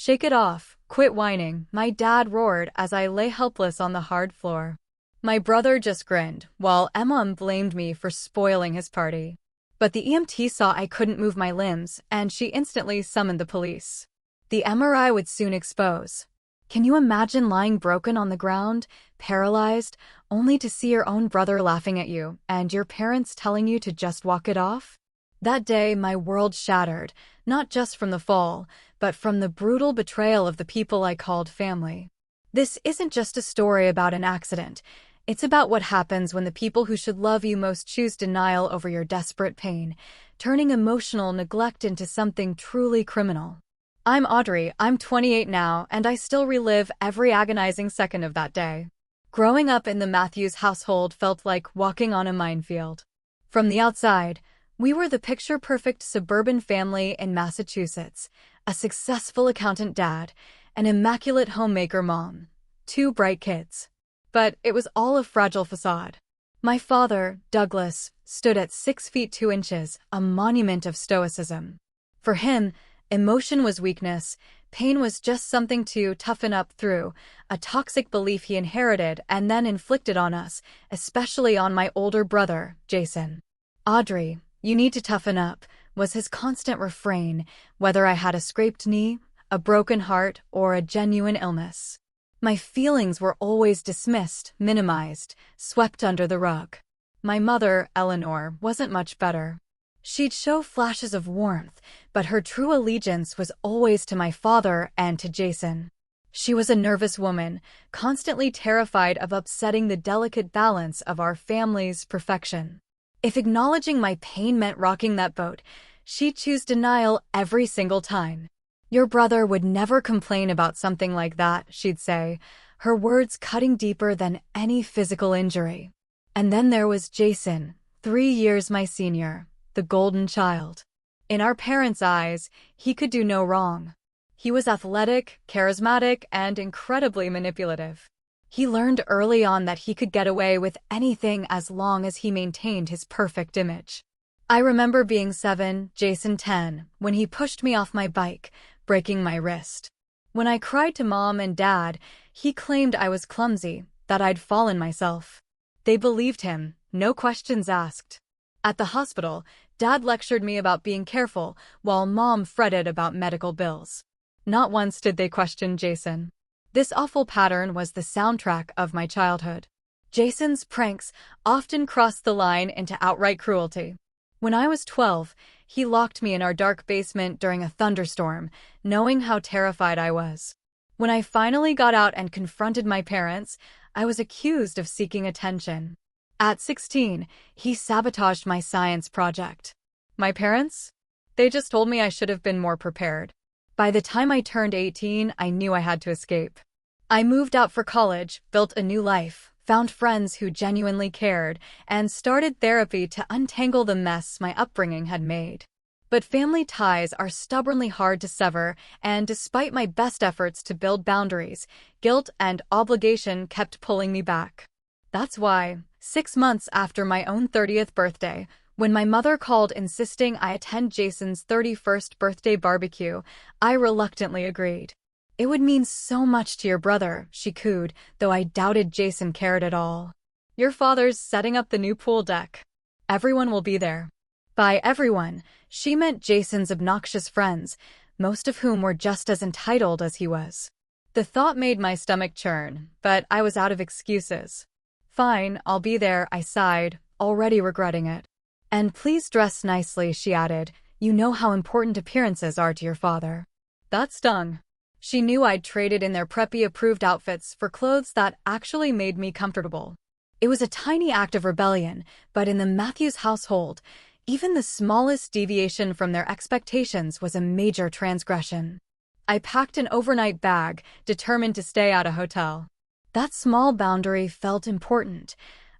"Shake it off, quit whining," my dad roared as I lay helpless on the hard floor. My brother just grinned, while Emma blamed me for spoiling his party. But the EMT saw I couldn't move my limbs, and she instantly summoned the police. The MRI would soon expose. Can you imagine lying broken on the ground, paralyzed, only to see your own brother laughing at you, and your parents telling you to just walk it off? That day, my world shattered, not just from the fall, but from the brutal betrayal of the people I called family. This isn't just a story about an accident. It's about what happens when the people who should love you most choose denial over your desperate pain, turning emotional neglect into something truly criminal. I'm Audrey, I'm 28 now, and I still relive every agonizing second of that day. Growing up in the Matthews household felt like walking on a minefield. From the outside, we were the picture-perfect suburban family in Massachusetts, a successful accountant dad, an immaculate homemaker mom, 2 bright kids. But it was all a fragile facade. My father, Douglas, stood at 6 feet 2 inches, a monument of stoicism. For him, emotion was weakness, pain was just something to toughen up through, a toxic belief he inherited and then inflicted on us, especially on my older brother, Jason. "Audrey, you need to toughen up," was his constant refrain, whether I had a scraped knee, a broken heart, or a genuine illness. My feelings were always dismissed, minimized, swept under the rug. My mother, Eleanor, wasn't much better. She'd show flashes of warmth, but her true allegiance was always to my father and to Jason. She was a nervous woman, constantly terrified of upsetting the delicate balance of our family's perfection. If acknowledging my pain meant rocking that boat, she'd choose denial every single time. "Your brother would never complain about something like that," she'd say, her words cutting deeper than any physical injury. And then there was Jason, 3 years my senior, the golden child. In our parents' eyes, he could do no wrong. He was athletic, charismatic, and incredibly manipulative. He learned early on that he could get away with anything as long as he maintained his perfect image. I remember being 7, Jason 10, when he pushed me off my bike, breaking my wrist. When I cried to Mom and Dad, he claimed I was clumsy, that I'd fallen myself. They believed him, no questions asked. At the hospital, Dad lectured me about being careful, while Mom fretted about medical bills. Not once did they question Jason. This awful pattern was the soundtrack of my childhood. Jason's pranks often crossed the line into outright cruelty. When I was 12, he locked me in our dark basement during a thunderstorm, knowing how terrified I was. When I finally got out and confronted my parents, I was accused of seeking attention. At 16, he sabotaged my science project. My parents? They just told me I should have been more prepared. By the time I turned 18, I knew I had to escape. I moved out for college, built a new life, found friends who genuinely cared, and started therapy to untangle the mess my upbringing had made. But family ties are stubbornly hard to sever, and despite my best efforts to build boundaries, guilt and obligation kept pulling me back. That's why, 6 months after my own 30th birthday, when my mother called insisting I attend Jason's 31st birthday barbecue, I reluctantly agreed. "It would mean so much to your brother," she cooed, though I doubted Jason cared at all. "Your father's setting up the new pool deck. Everyone will be there." By everyone, she meant Jason's obnoxious friends, most of whom were just as entitled as he was. The thought made my stomach churn, but I was out of excuses. "Fine, I'll be there," I sighed, already regretting it. "And please dress nicely," she added. "You know how important appearances are to your father." That stung. She knew I'd traded in their preppy-approved outfits for clothes that actually made me comfortable. It was a tiny act of rebellion, but in the Matthews household, even the smallest deviation from their expectations was a major transgression. I packed an overnight bag, determined to stay at a hotel. That small boundary felt important,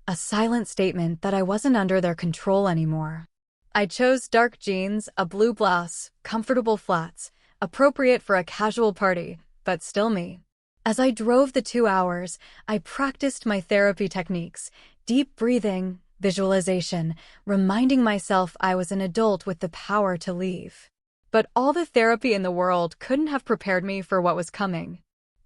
a silent statement that I wasn't under their control anymore. I chose dark jeans, a blue blouse, comfortable flats, appropriate for a casual party, but still me. As I drove the 2 hours, I practiced my therapy techniques, deep breathing, visualization, reminding myself I was an adult with the power to leave. But all the therapy in the world couldn't have prepared me for what was coming.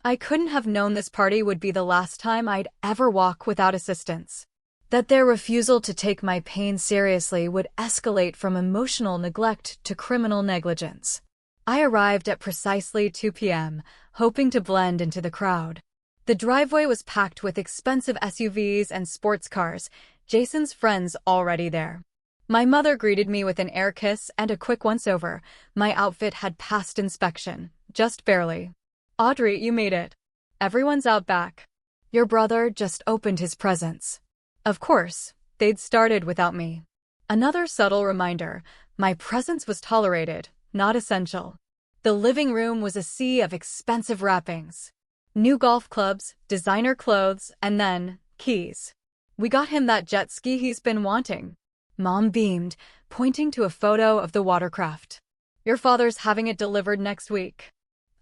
I couldn't have known this party would be the last time I'd ever walk without assistance. That their refusal to take my pain seriously would escalate from emotional neglect to criminal negligence. I arrived at precisely 2 p.m., hoping to blend into the crowd. The driveway was packed with expensive SUVs and sports cars, Jason's friends already there. My mother greeted me with an air kiss and a quick once-over. My outfit had passed inspection, just barely. "Audrey, you made it. Everyone's out back. Your brother just opened his presents." Of course, they'd started without me. Another subtle reminder, my presence was tolerated, not essential. The living room was a sea of expensive wrappings. New golf clubs, designer clothes, and then, keys. "We got him that jet ski he's been wanting." Mom beamed, pointing to a photo of the watercraft. "Your father's having it delivered next week."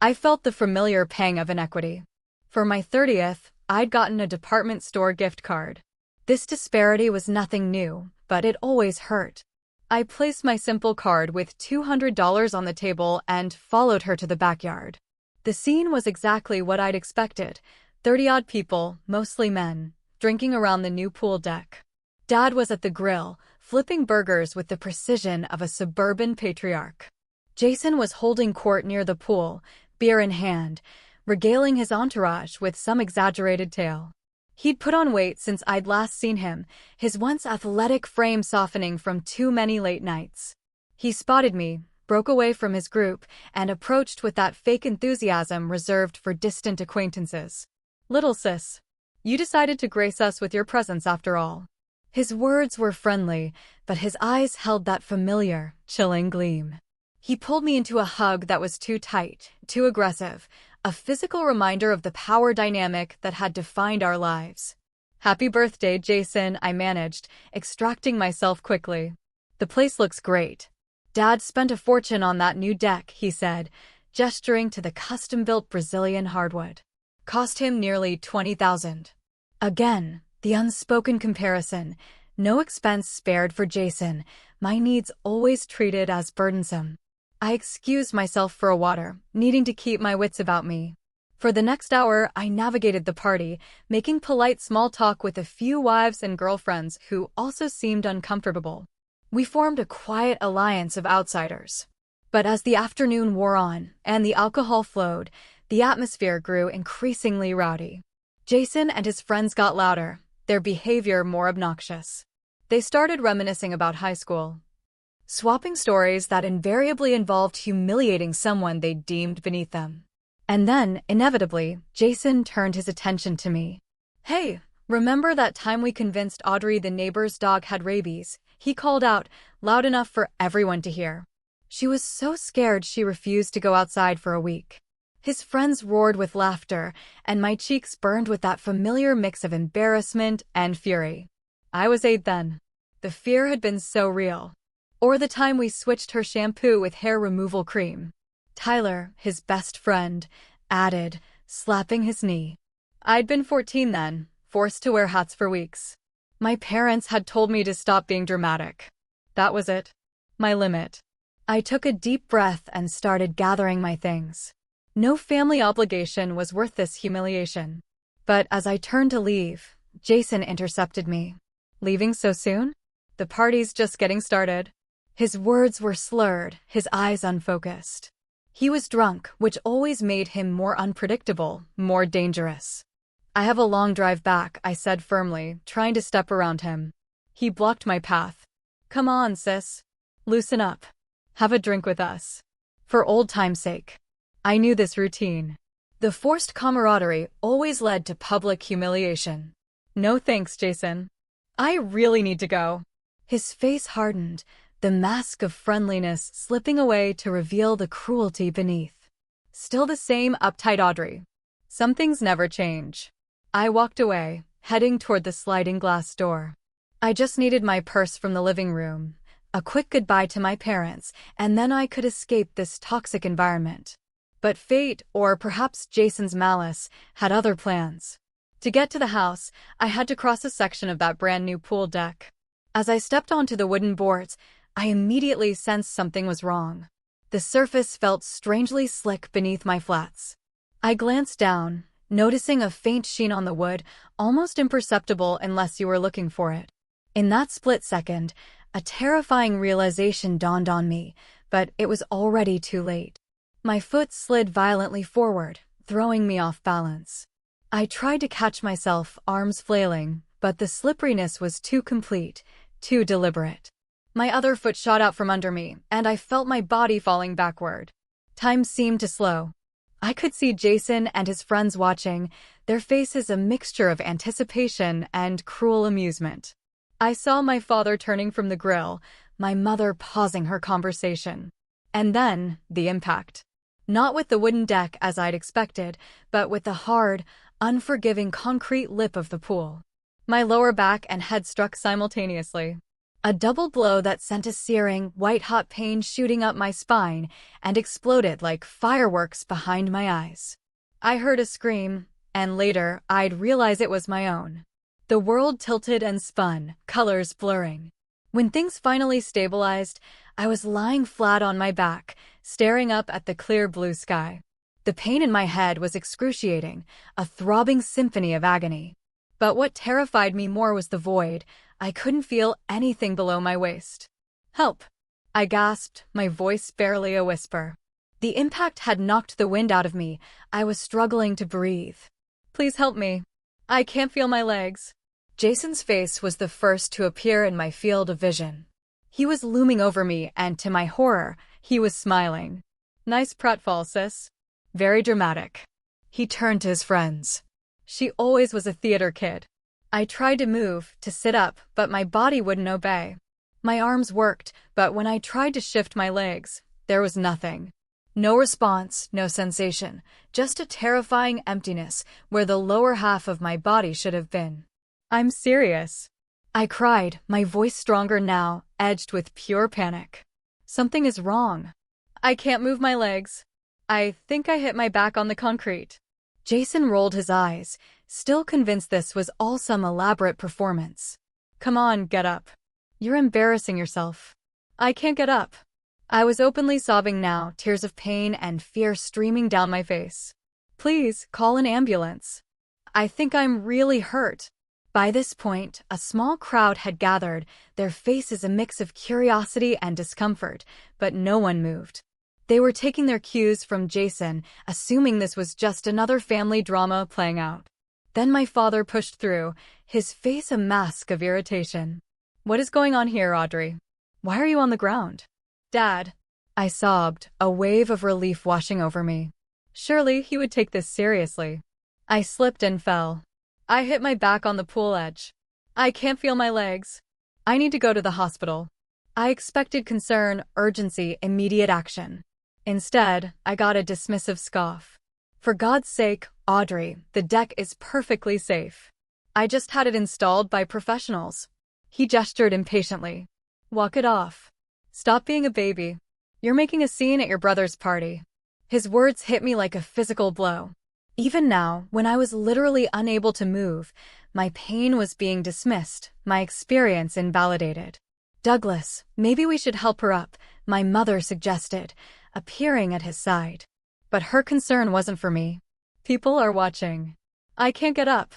I felt the familiar pang of inequity. For my 30th, I'd gotten a department store gift card. This disparity was nothing new, but it always hurt. I placed my simple card with $200 on the table and followed her to the backyard. The scene was exactly what I'd expected. 30-odd people, mostly men, drinking around the new pool deck. Dad was at the grill, flipping burgers with the precision of a suburban patriarch. Jason was holding court near the pool, beer in hand, regaling his entourage with some exaggerated tale. He'd put on weight since I'd last seen him, his once athletic frame softening from too many late nights. He spotted me, broke away from his group, and approached with that fake enthusiasm reserved for distant acquaintances. "Little sis, you decided to grace us with your presence after all." His words were friendly, but his eyes held that familiar, chilling gleam. He pulled me into a hug that was too tight, too aggressive, a physical reminder of the power dynamic that had defined our lives. "Happy birthday, Jason," I managed, extracting myself quickly. "The place looks great." "Dad spent a fortune on that new deck," he said, gesturing to the custom-built Brazilian hardwood. "Cost him nearly $20,000. Again, the unspoken comparison. No expense spared for Jason, my needs always treated as burdensome. I excused myself for a water, needing to keep my wits about me. For the next hour, I navigated the party, making polite small talk with a few wives and girlfriends who also seemed uncomfortable. We formed a quiet alliance of outsiders. But as the afternoon wore on and the alcohol flowed, the atmosphere grew increasingly rowdy. Jason and his friends got louder, their behavior more obnoxious. They started reminiscing about high school, swapping stories that invariably involved humiliating someone they deemed beneath them. And then, inevitably, Jason turned his attention to me. "Hey, remember that time we convinced Audrey the neighbor's dog had rabies?" he called out, loud enough for everyone to hear. She was so scared she refused to go outside for a week. His friends roared with laughter, and my cheeks burned with that familiar mix of embarrassment and fury. I was 8 then. The fear had been so real. Or the time we switched her shampoo with hair removal cream. Tyler, his best friend, added, slapping his knee. I'd been 14 then, forced to wear hats for weeks. My parents had told me to stop being dramatic. That was it. My limit. I took a deep breath and started gathering my things. No family obligation was worth this humiliation. But as I turned to leave, Jason intercepted me. "Leaving so soon? The party's just getting started." His words were slurred, his eyes unfocused. He was drunk, which always made him more unpredictable, more dangerous. "I have a long drive back," I said firmly, trying to step around him. He blocked my path. "Come on, sis. Loosen up. Have a drink with us. For old time's sake." I knew this routine. The forced camaraderie always led to public humiliation. "No thanks, Jason. I really need to go." His face hardened, the mask of friendliness slipping away to reveal the cruelty beneath. Still the same uptight Audrey. Some things never change. I walked away, heading toward the sliding glass door. I just needed my purse from the living room, a quick goodbye to my parents, and then I could escape this toxic environment. But fate, or perhaps Jason's malice, had other plans. To get to the house, I had to cross a section of that brand new pool deck. As I stepped onto the wooden boards, I immediately sensed something was wrong. The surface felt strangely slick beneath my flats. I glanced down, noticing a faint sheen on the wood, almost imperceptible unless you were looking for it. In that split second, a terrifying realization dawned on me, but it was already too late. My foot slid violently forward, throwing me off balance. I tried to catch myself, arms flailing, but the slipperiness was too complete, too deliberate. My other foot shot out from under me, and I felt my body falling backward. Time seemed to slow. I could see Jason and his friends watching, their faces a mixture of anticipation and cruel amusement. I saw my father turning from the grill, my mother pausing her conversation. And then, the impact. Not with the wooden deck as I'd expected, but with the hard, unforgiving concrete lip of the pool. My lower back and head struck simultaneously. A double blow that sent a searing, white-hot pain shooting up my spine and exploded like fireworks behind my eyes. I heard a scream, and later I'd realize it was my own. The world tilted and spun, colors blurring. When things finally stabilized, I was lying flat on my back, staring up at the clear blue sky. The pain in my head was excruciating, a throbbing symphony of agony. But what terrified me more was the void. I couldn't feel anything below my waist. "Help!" I gasped, my voice barely a whisper. The impact had knocked the wind out of me. I was struggling to breathe. "Please help me. I can't feel my legs." Jason's face was the first to appear in my field of vision. He was looming over me, and to my horror, he was smiling. "Nice pratfall, sis. Very dramatic." He turned to his friends. "She always was a theater kid." I tried to move, to sit up, but my body wouldn't obey. My arms worked, but when I tried to shift my legs, there was nothing. No response, no sensation, just a terrifying emptiness where the lower half of my body should have been. "I'm serious," I cried, my voice stronger now, edged with pure panic. "Something is wrong. I can't move my legs. I think I hit my back on the concrete." Jason rolled his eyes, still convinced this was all some elaborate performance. "Come on, get up. You're embarrassing yourself." "I can't get up." I was openly sobbing now, tears of pain and fear streaming down my face. "Please, call an ambulance. I think I'm really hurt." By this point, a small crowd had gathered, their faces a mix of curiosity and discomfort, but no one moved. They were taking their cues from Jason, assuming this was just another family drama playing out. Then my father pushed through, his face a mask of irritation. "What is going on here, Audrey? Why are you on the ground?" "Dad," I sobbed, a wave of relief washing over me. Surely he would take this seriously. I slipped and fell. I hit my back on the pool edge. "I can't feel my legs. I need to go to the hospital." I expected concern, urgency, immediate action. Instead, I got a dismissive scoff. "For God's sake, Audrey, the deck is perfectly safe. I just had it installed by professionals." He gestured impatiently. "Walk it off. Stop being a baby. You're making a scene at your brother's party." His words hit me like a physical blow. Even now, when I was literally unable to move, my pain was being dismissed, my experience invalidated. "Douglas, maybe we should help her up," my mother suggested, appearing at his side. But her concern wasn't for me. "People are watching. I can't get up,"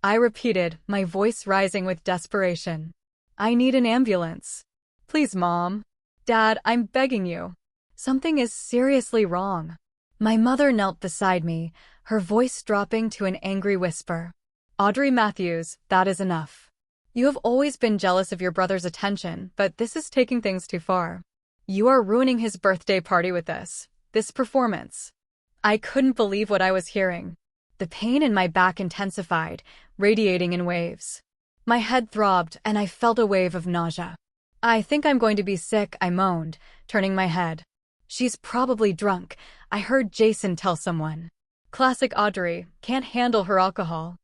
I repeated, my voice rising with desperation. "I need an ambulance. Please, Mom. Dad, I'm begging you. Something is seriously wrong." My mother knelt beside me, her voice dropping to an angry whisper. "Audrey Matthews, that is enough. You have always been jealous of your brother's attention, but this is taking things too far. You are ruining his birthday party with this performance." I couldn't believe what I was hearing. The pain in my back intensified, radiating in waves. My head throbbed, and I felt a wave of nausea. "I think I'm going to be sick," I moaned, turning my head. "She's probably drunk," I heard Jason tell someone. Classic Audrey, can't handle her alcohol.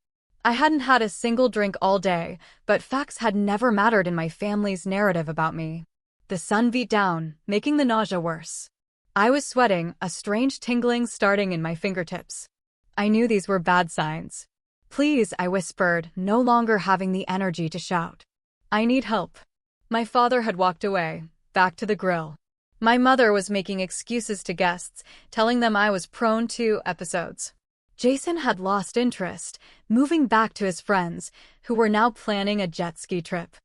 I hadn't had a single drink all day, but facts had never mattered in my family's narrative about me. The sun beat down, making the nausea worse. I was sweating, a strange tingling starting in my fingertips. I knew these were bad signs. "Please," I whispered, no longer having the energy to shout. "I need help." My father had walked away, back to the grill. My mother was making excuses to guests, telling them I was prone to episodes. Jason had lost interest, moving back to his friends, who were now planning a jet ski trip.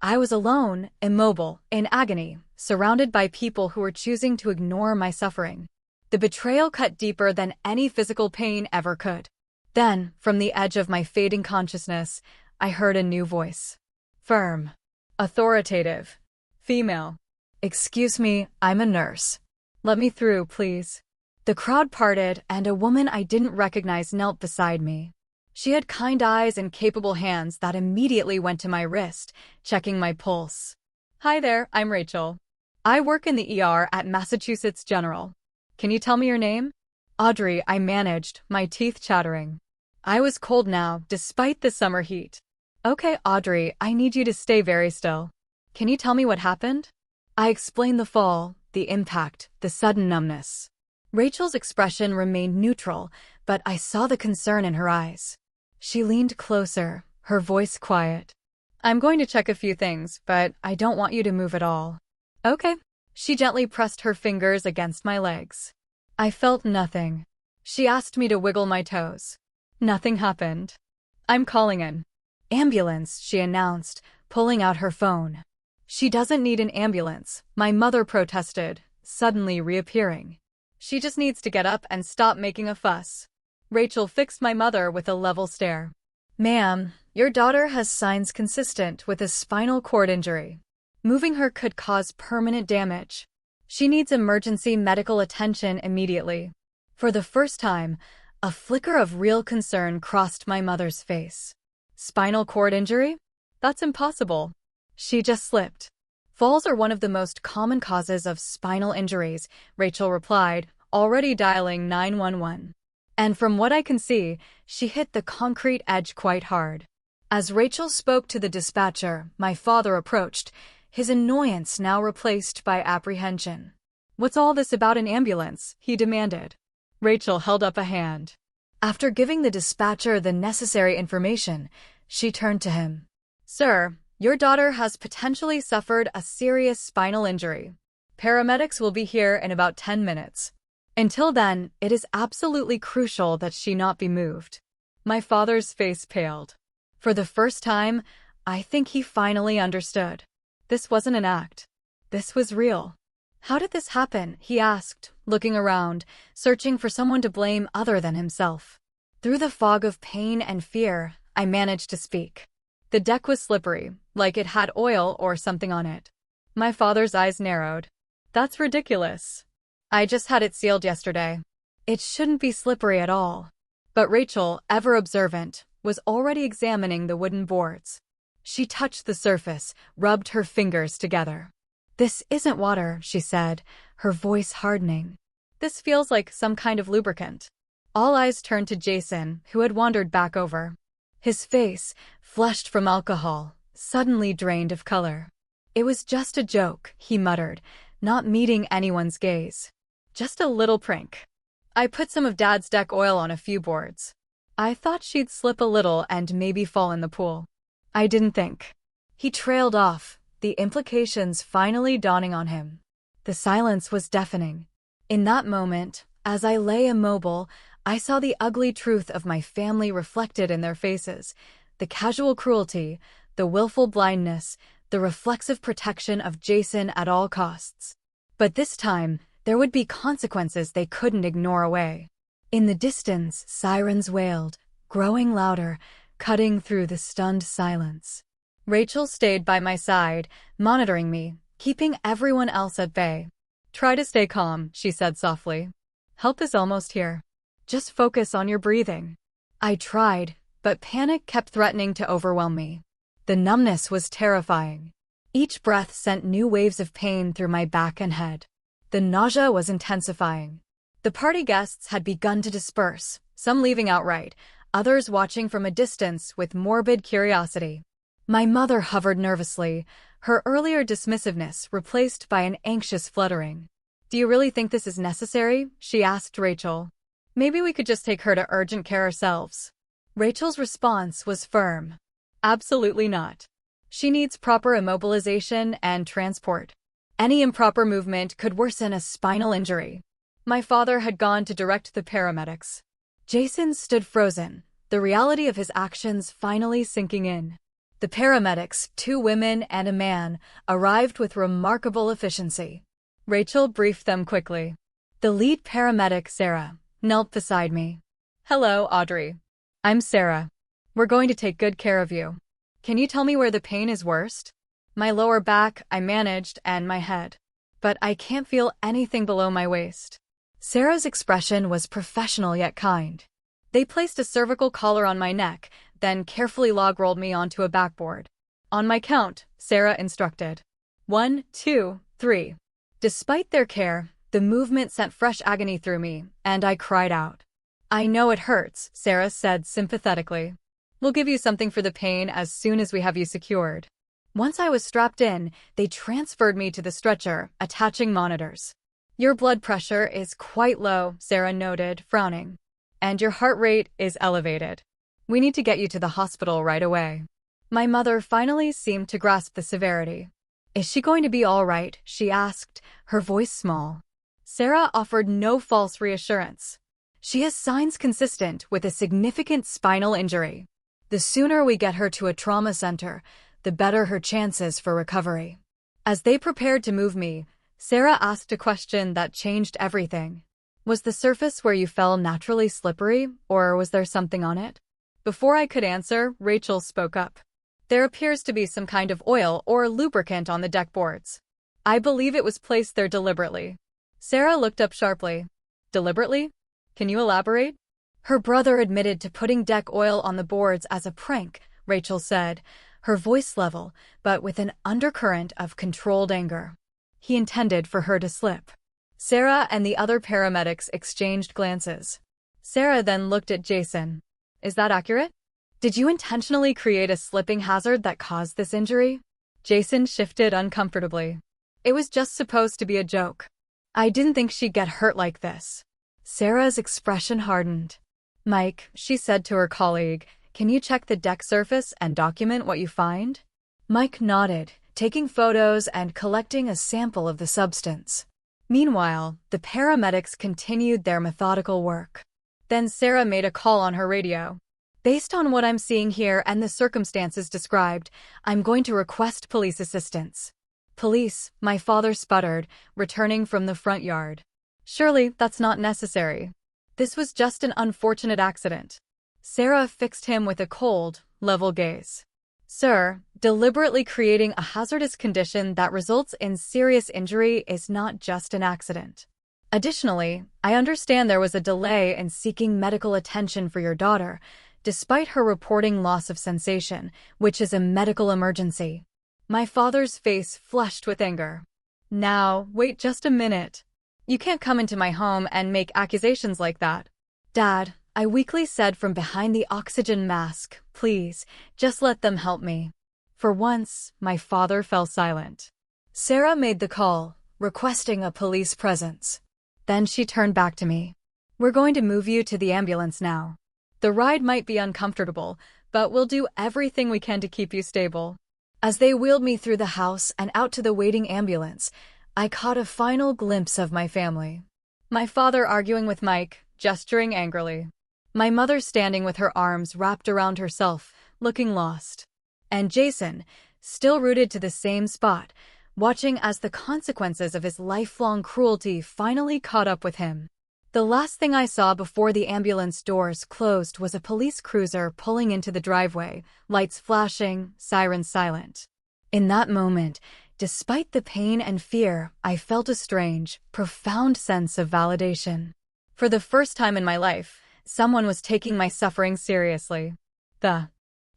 I was alone, immobile, in agony, surrounded by people who were choosing to ignore my suffering. The betrayal cut deeper than any physical pain ever could. Then, from the edge of my fading consciousness, I heard a new voice. Firm. Authoritative. Female. "Excuse me, I'm a nurse. Let me through, please." The crowd parted, and a woman I didn't recognize knelt beside me. She had kind eyes and capable hands that immediately went to my wrist, checking my pulse. "Hi there, I'm Rachel. I work in the ER at Massachusetts General. Can you tell me your name?" "Audrey," I managed, my teeth chattering. I was cold now, despite the summer heat. "Okay, Audrey, I need you to stay very still. Can you tell me what happened?" I explained the fall, the impact, the sudden numbness. Rachel's expression remained neutral, but I saw the concern in her eyes. She leaned closer, her voice quiet. "I'm going to check a few things, but I don't want you to move at all." "Okay." She gently pressed her fingers against my legs. I felt nothing. She asked me to wiggle my toes. Nothing happened. "I'm calling an ambulance," she announced, pulling out her phone. "She doesn't need an ambulance," my mother protested, suddenly reappearing. "She just needs to get up and stop making a fuss." Rachel fixed my mother with a level stare. "Ma'am, your daughter has signs consistent with a spinal cord injury. Moving her could cause permanent damage. She needs emergency medical attention immediately." For the first time, a flicker of real concern crossed my mother's face. "Spinal cord injury? That's impossible." She just slipped. "Falls are one of the most common causes of spinal injuries," Rachel replied, already dialing 911. And from what I can see, she hit the concrete edge quite hard. As Rachel spoke to the dispatcher, my father approached, his annoyance now replaced by apprehension. "What's all this about an ambulance?" he demanded. Rachel held up a hand. After giving the dispatcher the necessary information, she turned to him. "Sir, your daughter has potentially suffered a serious spinal injury. Paramedics will be here in about 10 minutes. Until then, it is absolutely crucial that she not be moved." My father's face paled. For the first time, I think he finally understood. This wasn't an act. This was real. "How did this happen?" he asked, looking around, searching for someone to blame other than himself. Through the fog of pain and fear, I managed to speak. "The deck was slippery, like it had oil or something on it." My father's eyes narrowed. "That's ridiculous. I just had it sealed yesterday. It shouldn't be slippery at all." But Rachel, ever observant, was already examining the wooden boards. She touched the surface, rubbed her fingers together. "This isn't water," she said, her voice hardening. "This feels like some kind of lubricant." All eyes turned to Jason, who had wandered back over. His face, flushed from alcohol, suddenly drained of color. "It was just a joke," he muttered, not meeting anyone's gaze. "Just a little prank. I put some of Dad's deck oil on a few boards. I thought she'd slip a little and maybe fall in the pool. I didn't think." He trailed off, the implications finally dawning on him. The silence was deafening. In that moment, as I lay immobile, I saw the ugly truth of my family reflected in their faces, the casual cruelty, the willful blindness, the reflexive protection of Jason at all costs. But this time, there would be consequences they couldn't ignore away. In the distance, sirens wailed, growing louder, cutting through the stunned silence. Rachel stayed by my side, monitoring me, keeping everyone else at bay. "Try to stay calm," she said softly. "Help is almost here. Just focus on your breathing." I tried, but panic kept threatening to overwhelm me. The numbness was terrifying. Each breath sent new waves of pain through my back and head. The nausea was intensifying. The party guests had begun to disperse, some leaving outright, others watching from a distance with morbid curiosity. My mother hovered nervously, her earlier dismissiveness replaced by an anxious fluttering. "Do you really think this is necessary?" she asked Rachel. "Maybe we could just take her to urgent care ourselves." Rachel's response was firm. "Absolutely not. She needs proper immobilization and transport. Any improper movement could worsen a spinal injury. My father had gone to direct the paramedics. Jason stood frozen, the reality of his actions finally sinking in. The paramedics, 2 women and a man, arrived with remarkable efficiency. Rachel briefed them quickly. The lead paramedic, Sarah, knelt beside me. "Hello, Audrey. I'm Sarah. We're going to take good care of you. Can you tell me where the pain is worst?" "My lower back, I managed, and my head. But I can't feel anything below my waist." Sarah's expression was professional yet kind. They placed a cervical collar on my neck, then carefully log-rolled me onto a backboard. "On my count," Sarah instructed. 1, 2, 3. Despite their care, the movement sent fresh agony through me, and I cried out. "I know it hurts," Sarah said sympathetically. "We'll give you something for the pain as soon as we have you secured." Once I was strapped in, they transferred me to the stretcher, attaching monitors. "Your blood pressure is quite low," Sarah noted, frowning. "And your heart rate is elevated. We need to get you to the hospital right away." My mother finally seemed to grasp the severity. "Is she going to be all right?" she asked, her voice small. Sarah offered no false reassurance. "She has signs consistent with a significant spinal injury. The sooner we get her to a trauma center, the better her chances for recovery." As they prepared to move me, Sarah asked a question that changed everything. "Was the surface where you fell naturally slippery, or was there something on it?" Before I could answer, Rachel spoke up. "There appears to be some kind of oil or lubricant on the deck boards. I believe it was placed there deliberately." Sarah looked up sharply. "Deliberately? Can you elaborate?" "Her brother admitted to putting deck oil on the boards as a prank," Rachel said, her voice level, but with an undercurrent of controlled anger. "He intended for her to slip." Sarah and the other paramedics exchanged glances. Sarah then looked at Jason. "Is that accurate? Did you intentionally create a slipping hazard that caused this injury?" Jason shifted uncomfortably. "It was just supposed to be a joke. I didn't think she'd get hurt like this." Sarah's expression hardened. "Mike," she said to her colleague, "can you check the deck surface and document what you find?" Mike nodded, taking photos and collecting a sample of the substance. Meanwhile, the paramedics continued their methodical work. Then Sarah made a call on her radio. "Based on what I'm seeing here and the circumstances described, I'm going to request police assistance." "Police," my father sputtered, returning from the front yard. "Surely that's not necessary. This was just an unfortunate accident." Sarah fixed him with a cold, level gaze. "Sir, deliberately creating a hazardous condition that results in serious injury is not just an accident. Additionally, I understand there was a delay in seeking medical attention for your daughter, despite her reporting loss of sensation, which is a medical emergency." My father's face flushed with anger. "Now, wait just a minute. You can't come into my home and make accusations like that." "Dad," I weakly said from behind the oxygen mask, "please, just let them help me." For once, my father fell silent. Sarah made the call, requesting a police presence. Then she turned back to me. "We're going to move you to the ambulance now. The ride might be uncomfortable, but we'll do everything we can to keep you stable." As they wheeled me through the house and out to the waiting ambulance, I caught a final glimpse of my family. My father arguing with Mike, gesturing angrily. My mother standing with her arms wrapped around herself, looking lost. And Jason, still rooted to the same spot, watching as the consequences of his lifelong cruelty finally caught up with him. The last thing I saw before the ambulance doors closed was a police cruiser pulling into the driveway, lights flashing, sirens silent. In that moment, despite the pain and fear, I felt a strange, profound sense of validation. For the first time in my life, someone was taking my suffering seriously. The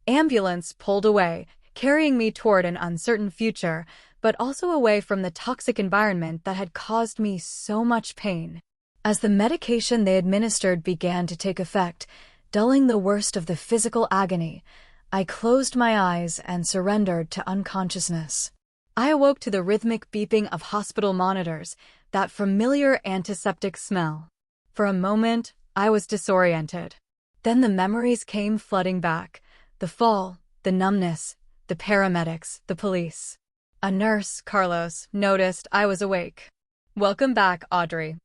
ambulance pulled away, carrying me toward an uncertain future, but also away from the toxic environment that had caused me so much pain. As the medication they administered began to take effect, dulling the worst of the physical agony, I closed my eyes and surrendered to unconsciousness. I awoke to the rhythmic beeping of hospital monitors, that familiar antiseptic smell. For a moment, I was disoriented. Then the memories came flooding back. The fall, the numbness, the paramedics, the police. A nurse, Carlos, noticed I was awake. Welcome back, Audrey.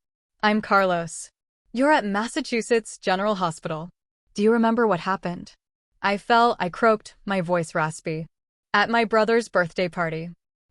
I'm Carlos. You're at Massachusetts General Hospital. Do you remember what happened? I fell, I croaked, my voice raspy. At my brother's birthday party.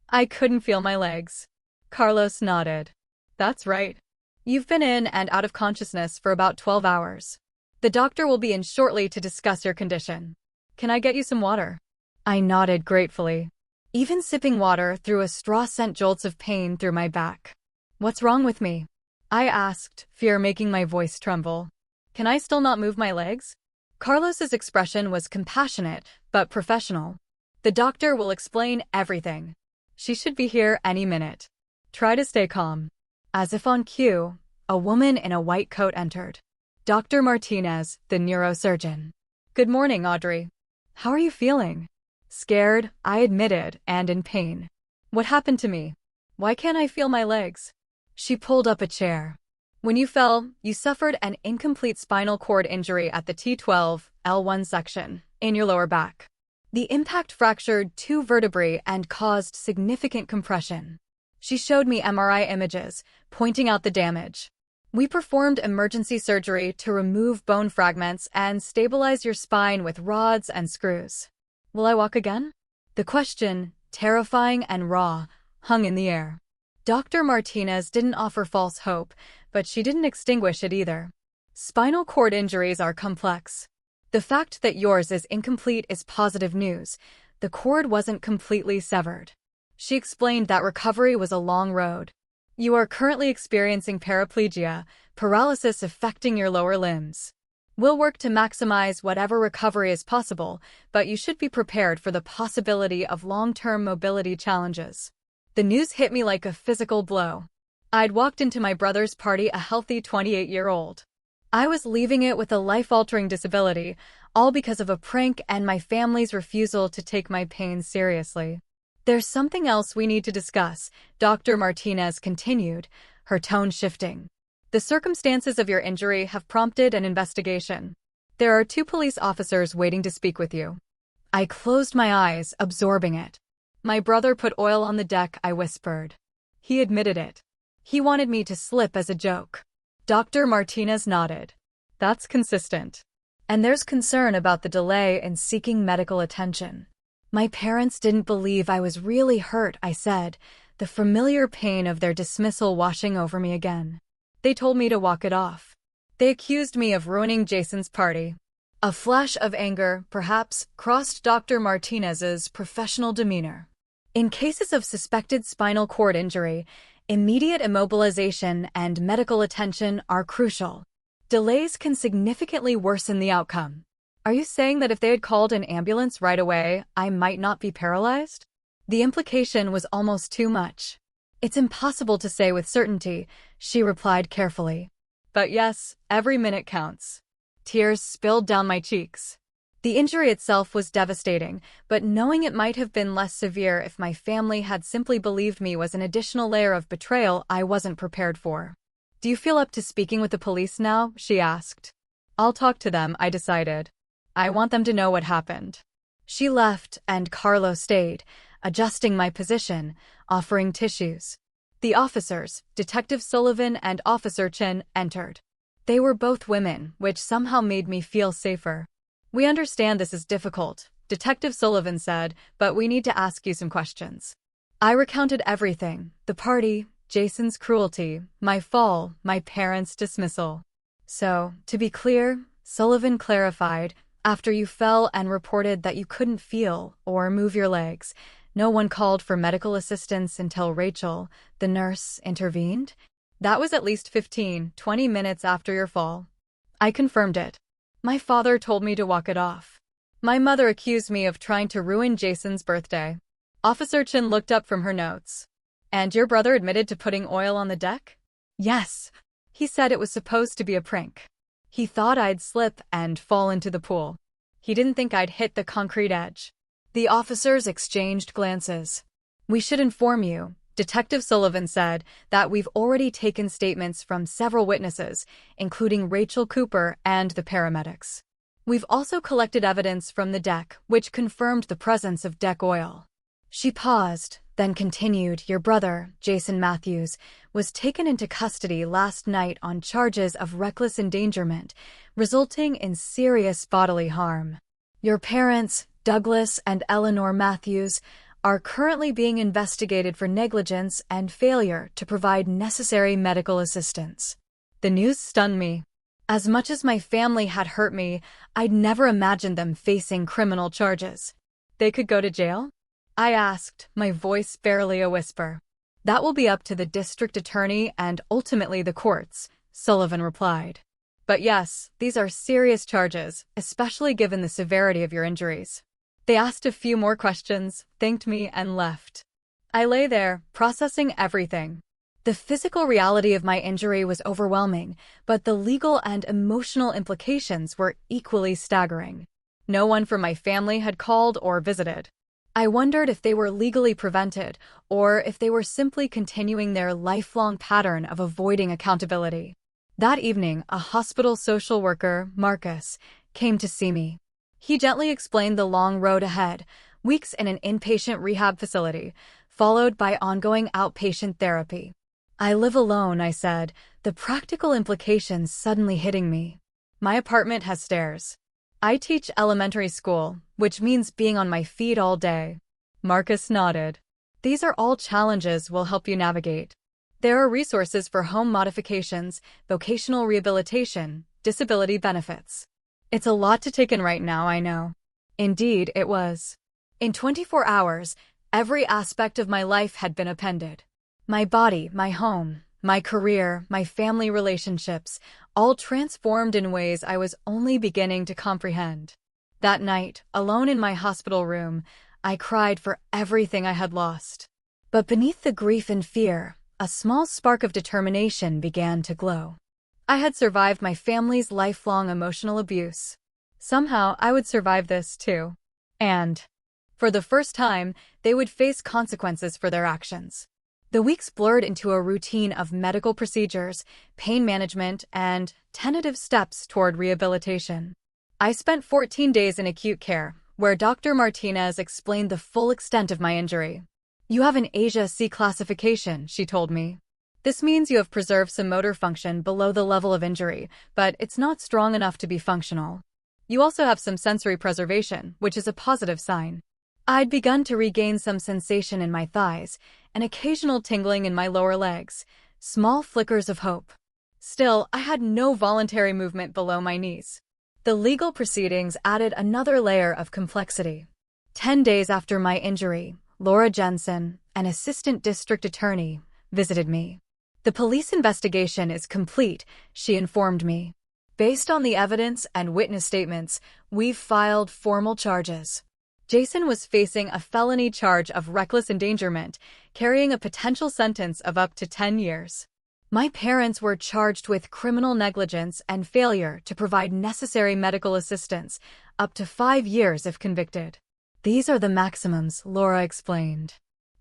I couldn't feel my legs. Carlos nodded. That's right. You've been in and out of consciousness for about 12 hours. The doctor will be in shortly to discuss your condition. Can I get you some water? I nodded gratefully. Even sipping water threw a straw sent jolts of pain through my back. What's wrong with me? I asked, fear making my voice tremble. Can I still not move my legs? Carlos's expression was compassionate, but professional. The doctor will explain everything. She should be here any minute. Try to stay calm. As if on cue, a woman in a white coat entered. Dr. Martinez, the neurosurgeon. Good morning, Audrey. How are you feeling? Scared, I admitted, and in pain. What happened to me? Why can't I feel my legs? She pulled up a chair. When you fell, you suffered an incomplete spinal cord injury at the T12, L1 section, in your lower back. The impact fractured 2 vertebrae and caused significant compression. She showed me MRI images, pointing out the damage. We performed emergency surgery to remove bone fragments and stabilize your spine with rods and screws. Will I walk again? The question, terrifying and raw, hung in the air. Dr. Martinez didn't offer false hope, but she didn't extinguish it either. Spinal cord injuries are complex. The fact that yours is incomplete is positive news. The cord wasn't completely severed. She explained that recovery was a long road. You are currently experiencing paraplegia, paralysis affecting your lower limbs. We'll work to maximize whatever recovery is possible, but you should be prepared for the possibility of long-term mobility challenges. The news hit me like a physical blow. I'd walked into my brother's party a healthy 28-year-old. I was leaving it with a life-altering disability, all because of a prank and my family's refusal to take my pain seriously. There's something else we need to discuss, Dr. Martinez continued, her tone shifting. The circumstances of your injury have prompted an investigation. There are 2 police officers waiting to speak with you. I closed my eyes, absorbing it. My brother put oil on the deck, I whispered. He admitted it. He wanted me to slip as a joke. Dr. Martinez nodded. That's consistent. And there's concern about the delay in seeking medical attention. My parents didn't believe I was really hurt, I said, the familiar pain of their dismissal washing over me again. They told me to walk it off. They accused me of ruining Jason's party. A flash of anger, perhaps, crossed Dr. Martinez's professional demeanor. In cases of suspected spinal cord injury, immediate immobilization and medical attention are crucial. Delays can significantly worsen the outcome. Are you saying that if they had called an ambulance right away, I might not be paralyzed? The implication was almost too much. It's impossible to say with certainty, she replied carefully. But yes, every minute counts. Tears spilled down my cheeks. The injury itself was devastating, but knowing it might have been less severe if my family had simply believed me was an additional layer of betrayal I wasn't prepared for. Do you feel up to speaking with the police now? She asked. I'll talk to them, I decided. I want them to know what happened. She left, and Carlos stayed, adjusting my position, offering tissues. The officers, Detective Sullivan and Officer Chin, entered. They were both women, which somehow made me feel safer. We understand this is difficult, Detective Sullivan said, but we need to ask you some questions. I recounted everything, the party, Jason's cruelty, my fall, my parents' dismissal. So, to be clear, Sullivan clarified, after you fell and reported that you couldn't feel or move your legs, no one called for medical assistance until Rachel, the nurse, intervened? That was at least 15, 20 minutes after your fall. I confirmed it. My father told me to walk it off. My mother accused me of trying to ruin Jason's birthday. Officer Chin looked up from her notes. And your brother admitted to putting oil on the deck? Yes. He said it was supposed to be a prank. He thought I'd slip and fall into the pool. He didn't think I'd hit the concrete edge. The officers exchanged glances. We should inform you, Detective Sullivan said, that we've already taken statements from several witnesses, including Rachel Cooper and the paramedics. We've also collected evidence from the deck, which confirmed the presence of deck oil. She paused, then continued, "Your brother, Jason Matthews, was taken into custody last night on charges of reckless endangerment, resulting in serious bodily harm. Your parents, Douglas and Eleanor Matthews, are currently being investigated for negligence and failure to provide necessary medical assistance." The news stunned me. As much as my family had hurt me, I'd never imagined them facing criminal charges. They could go to jail? I asked, my voice barely a whisper. "That will be up to the district attorney and ultimately the courts," Sullivan replied. "But yes, these are serious charges, especially given the severity of your injuries." They asked a few more questions, thanked me, and left. I lay there, processing everything. The physical reality of my injury was overwhelming, but the legal and emotional implications were equally staggering. No one from my family had called or visited. I wondered if they were legally prevented, or if they were simply continuing their lifelong pattern of avoiding accountability. That evening, a hospital social worker, Marcus, came to see me. He gently explained the long road ahead, weeks in an inpatient rehab facility, followed by ongoing outpatient therapy. "I live alone," I said, the practical implications suddenly hitting me. "My apartment has stairs. I teach elementary school, which means being on my feet all day." Marcus nodded. "These are all challenges we'll help you navigate. There are resources for home modifications, vocational rehabilitation, disability benefits." It's a lot to take in right now, I know. Indeed, it was. In 24 hours, every aspect of my life had been upended. My body, my home, my career, my family relationships, all transformed in ways I was only beginning to comprehend. That night, alone in my hospital room, I cried for everything I had lost. But beneath the grief and fear, a small spark of determination began to glow. I had survived my family's lifelong emotional abuse. Somehow, I would survive this too. And, for the first time, they would face consequences for their actions. The weeks blurred into a routine of medical procedures, pain management, and tentative steps toward rehabilitation. I spent 14 days in acute care, where Dr. Martinez explained the full extent of my injury. "You have an ASIA C classification," she told me. "This means you have preserved some motor function below the level of injury, but it's not strong enough to be functional. You also have some sensory preservation, which is a positive sign." I'd begun to regain some sensation in my thighs, an occasional tingling in my lower legs, small flickers of hope. Still, I had no voluntary movement below my knees. The legal proceedings added another layer of complexity. 10 days after my injury, Laura Jensen, an assistant district attorney, visited me. "The police investigation is complete," she informed me. "Based on the evidence and witness statements, we've filed formal charges." Jason was facing a felony charge of reckless endangerment, carrying a potential sentence of up to 10 years. My parents were charged with criminal negligence and failure to provide necessary medical assistance, up to 5 years if convicted. "These are the maximums," Laura explained.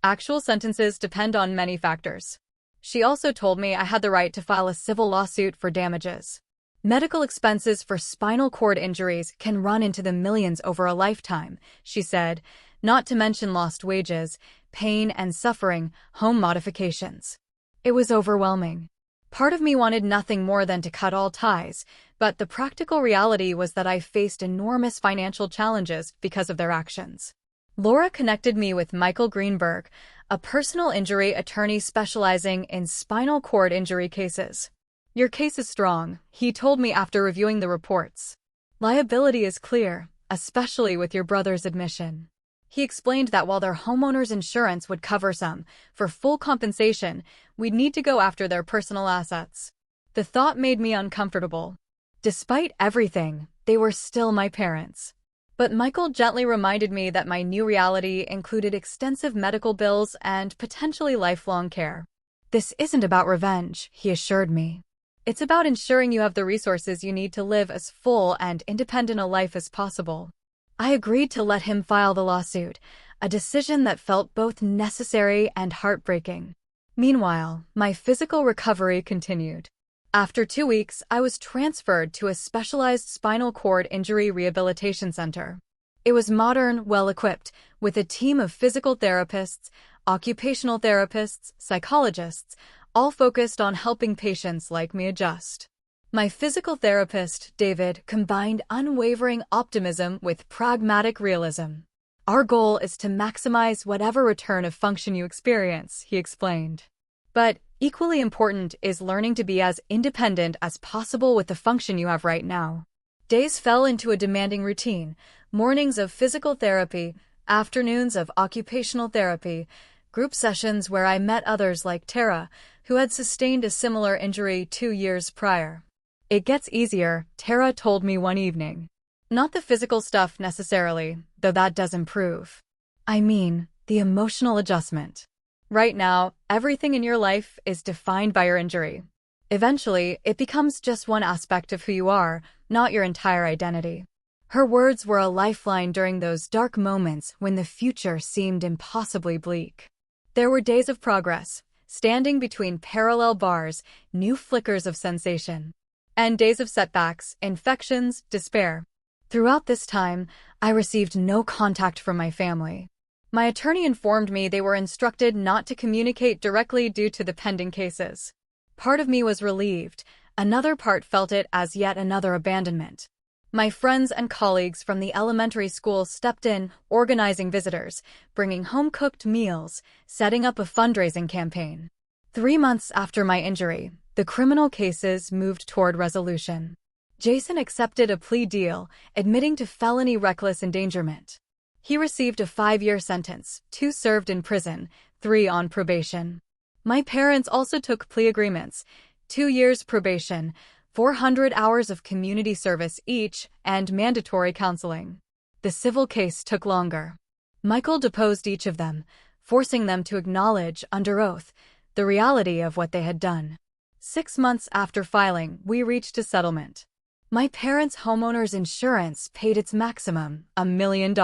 "Actual sentences depend on many factors." She also told me I had the right to file a civil lawsuit for damages. "Medical expenses for spinal cord injuries can run into the millions over a lifetime," she said, "not to mention lost wages, pain and suffering, home modifications." It was overwhelming. Part of me wanted nothing more than to cut all ties, but the practical reality was that I faced enormous financial challenges because of their actions. Laura connected me with Michael Greenberg, a personal injury attorney specializing in spinal cord injury cases. "Your case is strong," he told me after reviewing the reports. "Liability is clear, especially with your brother's admission." He explained that while their homeowner's insurance would cover some, for full compensation, we'd need to go after their personal assets. The thought made me uncomfortable. Despite everything, they were still my parents. But Michael gently reminded me that my new reality included extensive medical bills and potentially lifelong care. "This isn't about revenge," he assured me. "It's about ensuring you have the resources you need to live as full and independent a life as possible." I agreed to let him file the lawsuit, a decision that felt both necessary and heartbreaking. Meanwhile, my physical recovery continued. After 2 weeks, I was transferred to a specialized spinal cord injury rehabilitation center. It was modern, well-equipped, with a team of physical therapists, occupational therapists, psychologists, all focused on helping patients like me adjust. My physical therapist, David, combined unwavering optimism with pragmatic realism. Our goal is to maximize whatever return of function you experience, he explained. But equally important is learning to be as independent as possible with the function you have right now. Days fell into a demanding routine, mornings of physical therapy, afternoons of occupational therapy, group sessions where I met others like Tara, who had sustained a similar injury 2 years prior. It gets easier, Tara told me one evening. Not the physical stuff necessarily, though that does improve. I mean, the emotional adjustment. Right now, everything in your life is defined by your injury. Eventually, it becomes just one aspect of who you are, not your entire identity. Her words were a lifeline during those dark moments when the future seemed impossibly bleak. There were days of progress, standing between parallel bars, new flickers of sensation. And days of setbacks, infections, despair. Throughout this time, I received no contact from my family. My attorney informed me they were instructed not to communicate directly due to the pending cases. Part of me was relieved, another part felt it as yet another abandonment. My friends and colleagues from the elementary school stepped in, organizing visitors, bringing home-cooked meals, setting up a fundraising campaign. 3 months after my injury, the criminal cases moved toward resolution. Jason accepted a plea deal, admitting to felony reckless endangerment. He received a 5-year sentence, 2 served in prison, 3 on probation. My parents also took plea agreements, 2 years probation, 400 hours of community service each, and mandatory counseling. The civil case took longer. Michael deposed each of them, forcing them to acknowledge, under oath, the reality of what they had done. 6 months after filing, we reached a settlement. My parents' homeowner's insurance paid its maximum, $1 million.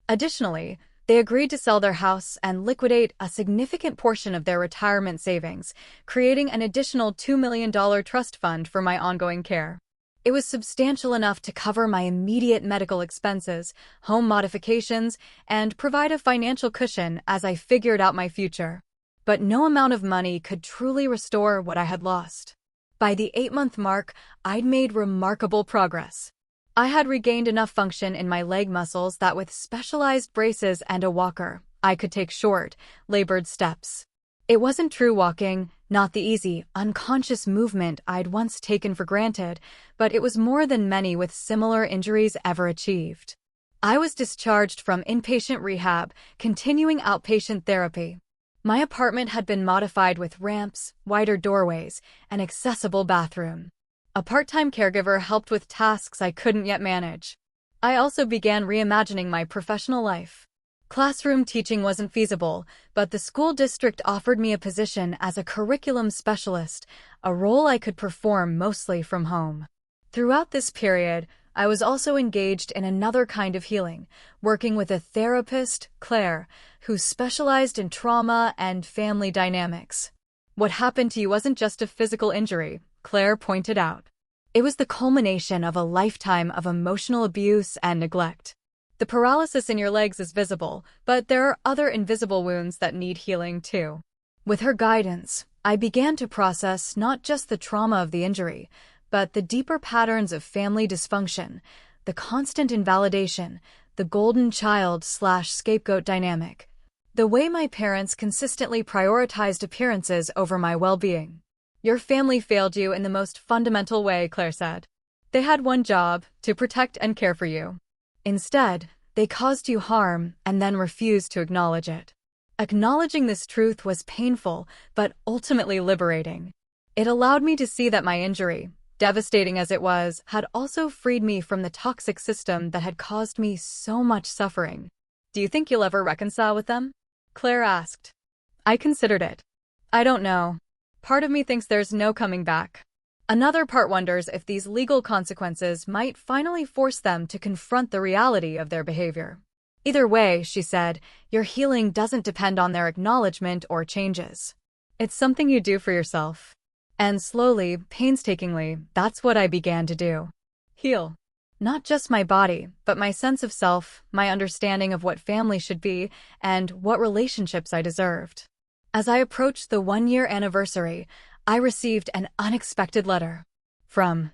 Additionally, they agreed to sell their house and liquidate a significant portion of their retirement savings, creating an additional $2 million trust fund for my ongoing care. It was substantial enough to cover my immediate medical expenses, home modifications, and provide a financial cushion as I figured out my future. But no amount of money could truly restore what I had lost. By the 8-month mark, I'd made remarkable progress. I had regained enough function in my leg muscles that with specialized braces and a walker, I could take short, labored steps. It wasn't true walking, not the easy, unconscious movement I'd once taken for granted, but it was more than many with similar injuries ever achieved. I was discharged from inpatient rehab, continuing outpatient therapy. My apartment had been modified with ramps, wider doorways, an accessible bathroom. A part-time caregiver helped with tasks I couldn't yet manage. I also began reimagining my professional life. Classroom teaching wasn't feasible, but the school district offered me a position as a curriculum specialist, a role I could perform mostly from home. Throughout this period, I was also engaged in another kind of healing, working with a therapist, Claire, who specialized in trauma and family dynamics. What happened to you wasn't just a physical injury, Claire pointed out. It was the culmination of a lifetime of emotional abuse and neglect. The paralysis in your legs is visible, but there are other invisible wounds that need healing too. With her guidance, I began to process not just the trauma of the injury, but the deeper patterns of family dysfunction, the constant invalidation, the golden child/scapegoat dynamic, the way my parents consistently prioritized appearances over my well-being. Your family failed you in the most fundamental way, Claire said. They had one job, to protect and care for you. Instead, they caused you harm and then refused to acknowledge it. Acknowledging this truth was painful, but ultimately liberating. It allowed me to see that my injury, devastating as it was, had also freed me from the toxic system that had caused me so much suffering. Do you think you'll ever reconcile with them? Claire asked. I considered it. I don't know. Part of me thinks there's no coming back. Another part wonders if these legal consequences might finally force them to confront the reality of their behavior. Either way, she said, your healing doesn't depend on their acknowledgement or changes. It's something you do for yourself. And slowly, painstakingly, that's what I began to do. Heal. Not just my body, but my sense of self, my understanding of what family should be, and what relationships I deserved. As I approached the 1-year anniversary, I received an unexpected letter from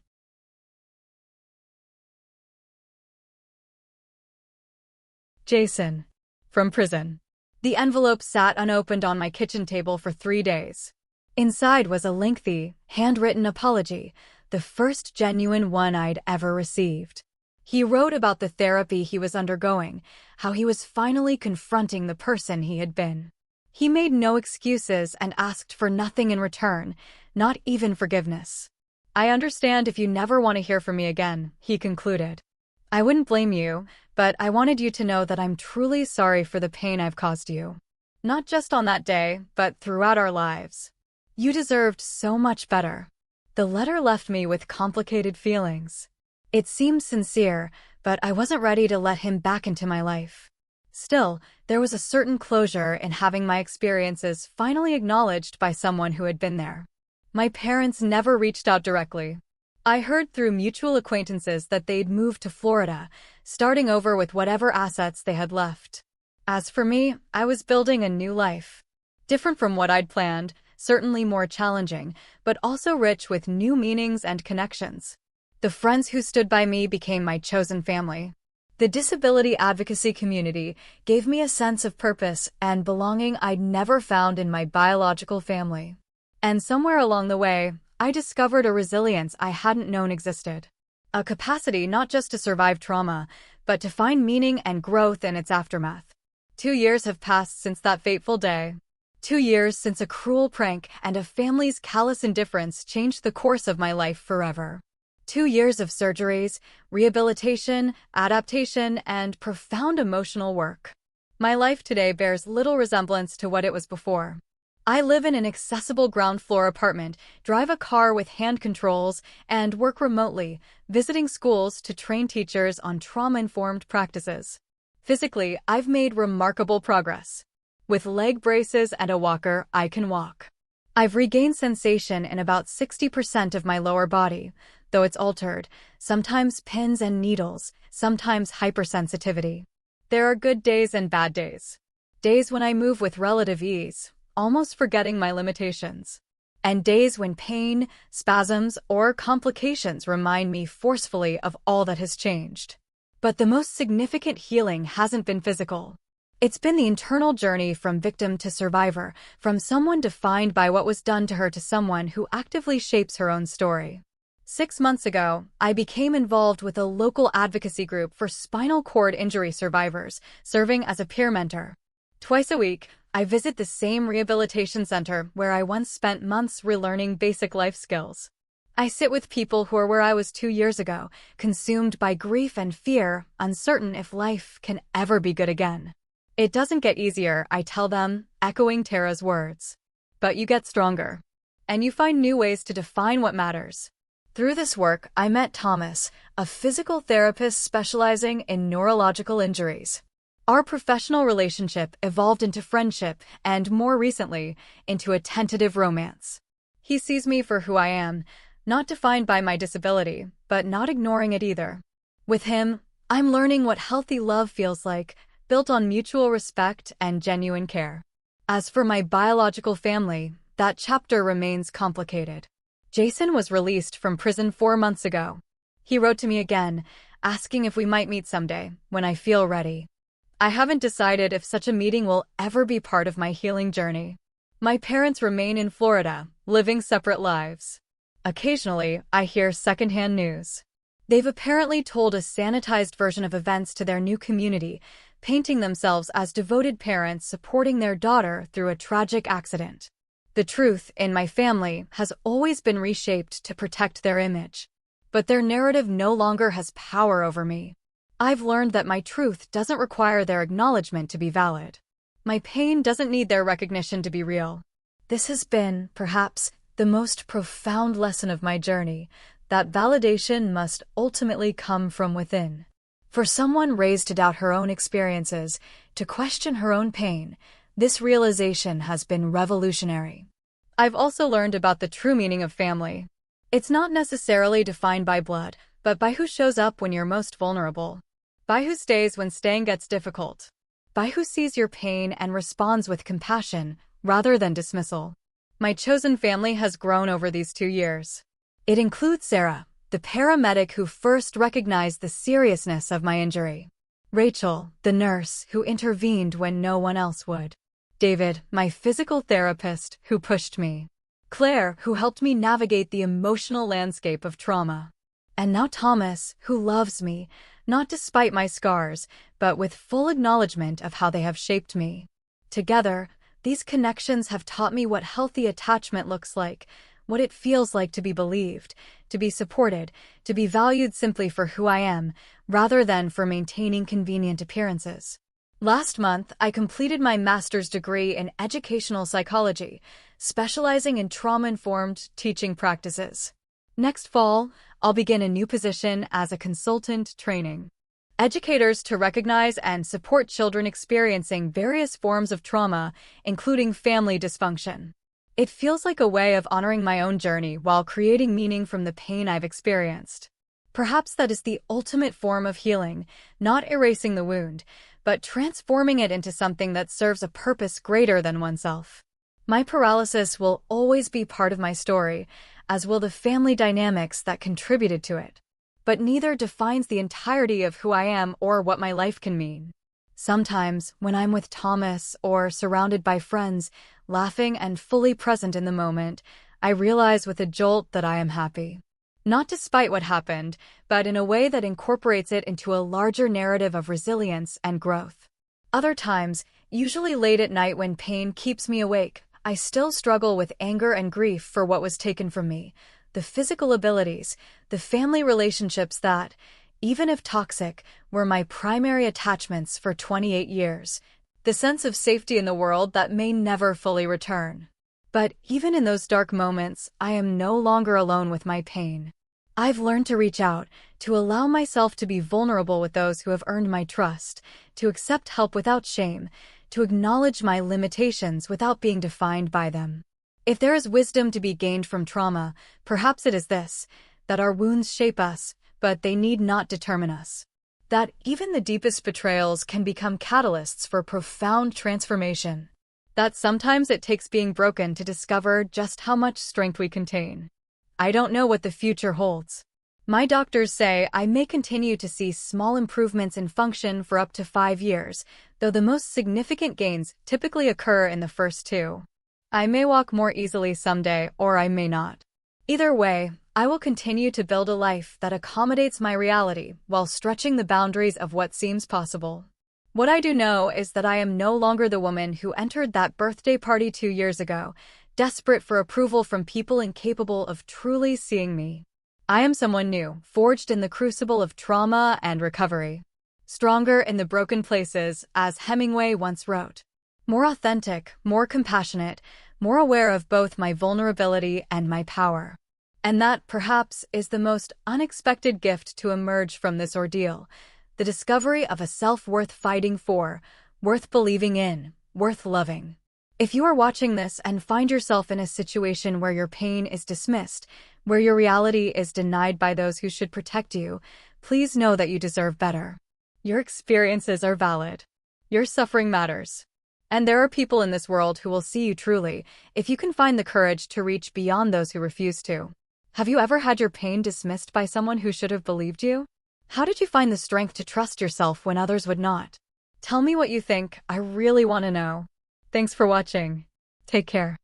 Jason, from prison. The envelope sat unopened on my kitchen table for 3 days. Inside was a lengthy, handwritten apology, the first genuine one I'd ever received. He wrote about the therapy he was undergoing, how he was finally confronting the person he had been. He made no excuses and asked for nothing in return, not even forgiveness. "I understand if you never want to hear from me again," he concluded. "I wouldn't blame you, but I wanted you to know that I'm truly sorry for the pain I've caused you. Not just on that day, but throughout our lives. You deserved so much better." The letter left me with complicated feelings. It seemed sincere, but I wasn't ready to let him back into my life. Still, there was a certain closure in having my experiences finally acknowledged by someone who had been there. My parents never reached out directly. I heard through mutual acquaintances that they'd moved to Florida, starting over with whatever assets they had left. As for me, I was building a new life. Different from what I'd planned, certainly more challenging, but also rich with new meanings and connections. The friends who stood by me became my chosen family. The disability advocacy community gave me a sense of purpose and belonging I'd never found in my biological family. And somewhere along the way, I discovered a resilience I hadn't known existed. A capacity not just to survive trauma, but to find meaning and growth in its aftermath. 2 years have passed since that fateful day. 2 years since a cruel prank and a family's callous indifference changed the course of my life forever. 2 years of surgeries, rehabilitation, adaptation, and profound emotional work. My life today bears little resemblance to what it was before. I live in an accessible ground-floor apartment, drive a car with hand controls, and work remotely, visiting schools to train teachers on trauma-informed practices. Physically, I've made remarkable progress. With leg braces and a walker, I can walk. I've regained sensation in about 60% of my lower body, though it's altered, sometimes pins and needles, sometimes hypersensitivity. There are good days and bad days. Days when I move with relative ease, almost forgetting my limitations. And days when pain, spasms, or complications remind me forcefully of all that has changed. But the most significant healing hasn't been physical. It's been the internal journey from victim to survivor, from someone defined by what was done to her to someone who actively shapes her own story. 6 months ago, I became involved with a local advocacy group for spinal cord injury survivors, serving as a peer mentor. Twice a week, I visit the same rehabilitation center where I once spent months relearning basic life skills. I sit with people who are where I was 2 years ago, consumed by grief and fear, uncertain if life can ever be good again. It doesn't get easier, I tell them, echoing Tara's words. But you get stronger. And you find new ways to define what matters. Through this work, I met Thomas, a physical therapist specializing in neurological injuries. Our professional relationship evolved into friendship and, more recently, into a tentative romance. He sees me for who I am, not defined by my disability, but not ignoring it either. With him, I'm learning what healthy love feels like, built on mutual respect and genuine care. As for my biological family, that chapter remains complicated. Jason was released from prison 4 months ago. He wrote to me again, asking if we might meet someday, when I feel ready. I haven't decided if such a meeting will ever be part of my healing journey. My parents remain in Florida, living separate lives. Occasionally, I hear secondhand news. They've apparently told a sanitized version of events to their new community, painting themselves as devoted parents supporting their daughter through a tragic accident. The truth in my family has always been reshaped to protect their image. But their narrative no longer has power over me. I've learned that my truth doesn't require their acknowledgement to be valid. My pain doesn't need their recognition to be real. This has been, perhaps, the most profound lesson of my journey, that validation must ultimately come from within. For someone raised to doubt her own experiences, to question her own pain, this realization has been revolutionary. I've also learned about the true meaning of family. It's not necessarily defined by blood, but by who shows up when you're most vulnerable. By who stays when staying gets difficult. By who sees your pain and responds with compassion, rather than dismissal. My chosen family has grown over these 2 years. It includes Sarah, the paramedic who first recognized the seriousness of my injury. Rachel, the nurse who intervened when no one else would. David, my physical therapist who pushed me. Claire, who helped me navigate the emotional landscape of trauma. And now Thomas, who loves me, not despite my scars, but with full acknowledgement of how they have shaped me. Together, these connections have taught me what healthy attachment looks like, what it feels like to be believed, to be supported, to be valued simply for who I am, rather than for maintaining convenient appearances. Last month, I completed my master's degree in educational psychology, specializing in trauma-informed teaching practices. Next fall, I'll begin a new position as a consultant training educators to recognize and support children experiencing various forms of trauma, including family dysfunction. It feels like a way of honoring my own journey while creating meaning from the pain I've experienced. Perhaps that is the ultimate form of healing, not erasing the wound, but transforming it into something that serves a purpose greater than oneself. My paralysis will always be part of my story, as will the family dynamics that contributed to it. But neither defines the entirety of who I am or what my life can mean. Sometimes, when I'm with Thomas or surrounded by friends, laughing and fully present in the moment, I realize with a jolt that I am happy. Not despite what happened, but in a way that incorporates it into a larger narrative of resilience and growth. Other times, usually late at night when pain keeps me awake, I still struggle with anger and grief for what was taken from me, the physical abilities, the family relationships that, even if toxic, were my primary attachments for 28 years, the sense of safety in the world that may never fully return. But even in those dark moments, I am no longer alone with my pain. I've learned to reach out, to allow myself to be vulnerable with those who have earned my trust, to accept help without shame, to acknowledge my limitations without being defined by them. If there is wisdom to be gained from trauma, perhaps it is this, that our wounds shape us, but they need not determine us. That even the deepest betrayals can become catalysts for profound transformation. That sometimes it takes being broken to discover just how much strength we contain. I don't know what the future holds. My doctors say I may continue to see small improvements in function for up to 5 years, though the most significant gains typically occur in the first 2. I may walk more easily someday, or I may not. Either way, I will continue to build a life that accommodates my reality while stretching the boundaries of what seems possible. What I do know is that I am no longer the woman who entered that birthday party 2 years ago, desperate for approval from people incapable of truly seeing me. I am someone new, forged in the crucible of trauma and recovery. Stronger in the broken places, as Hemingway once wrote. More authentic, more compassionate, more aware of both my vulnerability and my power. And that, perhaps, is the most unexpected gift to emerge from this ordeal, the discovery of a self-worth fighting for, worth believing in, worth loving. If you are watching this and find yourself in a situation where your pain is dismissed, where your reality is denied by those who should protect you, please know that you deserve better. Your experiences are valid. Your suffering matters. And there are people in this world who will see you truly, if you can find the courage to reach beyond those who refuse to. Have you ever had your pain dismissed by someone who should have believed you? How did you find the strength to trust yourself when others would not? Tell me what you think. I really want to know. Thanks for watching. Take care.